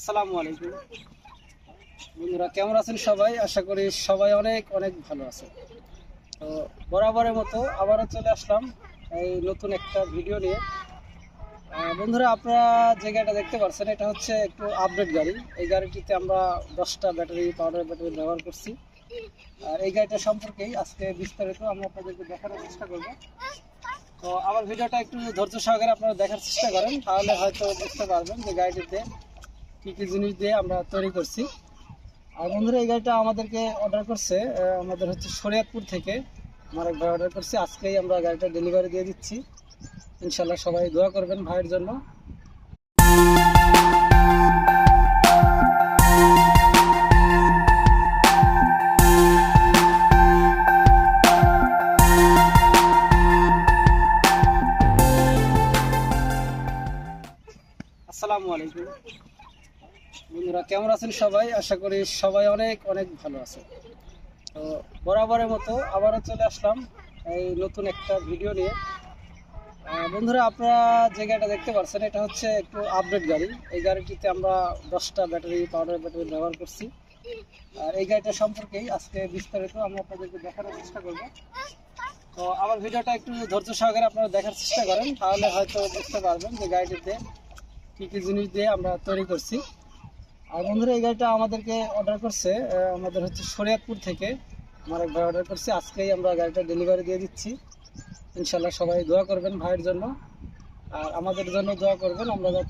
আসসালামু আলাইকুম বন্ধুরা, কেমন আছেন সবাই? আশা করি সবাই অনেক অনেক ভালো আছে। তো বরাবরের মতো আবারও চলে আসলাম এই নতুন একটা ভিডিও নিয়ে। বন্ধুরা, আপনারা যে গাড়িটা দেখতে পাচ্ছেন এটা হচ্ছে একটু আপডেট গাড়ি। এই গাড়িটিতে আমরা 10টা পাউডার ব্যাটারি ব্যবহার করছি। আর এই গাড়িটা সম্পর্কেই আজকে বিস্তারিত আমি আপনাদেরকে দেখানোর চেষ্টা করব। তো আমার ভিডিওটা একটু ধৈর্য সহকারে আপনারা দেখার চেষ্টা করেন, তাহলে হয়তো বুঝতে পারবেন যে গাড়িটিতে কী কী জিনিস দিয়ে আমরা তৈরি করছি। আর বন্ধুরা, এই গাড়িটা আমাদেরকে অর্ডার করছে আমাদের হচ্ছে শরীয়তপুর থেকে। আমার এক ভাই অর্ডার করছে, আজকেই আমরা গাড়িটা ডেলিভারি দিয়ে দিচ্ছি। ইনশাল্লাহ সবাই দোয়া করবেন ভাইয়ের জন্য। আসসালামু আলাইকুম বন্ধুরা, কেমন আছেন সবাই? আশা করি সবাই অনেক অনেক ভালো আছে। তো বরাবরের মতো আবারও চলে আসলাম এই নতুন একটা ভিডিও নিয়ে। বন্ধুরা, আপনারা যে গাড়িটা দেখতে পাচ্ছেন এটা হচ্ছে একটু আপডেট গাড়ি। এই গাড়িটিতে আমরা 10টা পাউডার ব্যাটারি ব্যবহার করছি। আর এই গাড়িটা সম্পর্কেই আজকে বিস্তারিত আমি আপনাদেরকে দেখানোর চেষ্টা করব। তো আমার ভিডিওটা একটু ধৈর্য সহকারে আপনারা দেখার চেষ্টা করেন, তাহলে হয়তো বুঝতে পারবেন যে গাড়িটিতে কী কী জিনিস দিয়ে আমরা তৈরি করছি। আর বন্ধুরা, এই গাড়িটা আমাদেরকে অর্ডার করছে আমাদের হচ্ছে শরীয়তপুর থেকে। আমার এক ভাই অর্ডার করছে, আজকেই আমরা গাড়িটা ডেলিভারি দিয়ে দিচ্ছি। ইনশাল্লাহ সবাই দোয়া করবেন ভাইয়ের জন্য, আর আমাদের জন্য দোয়া করবেন, আমরা যাতে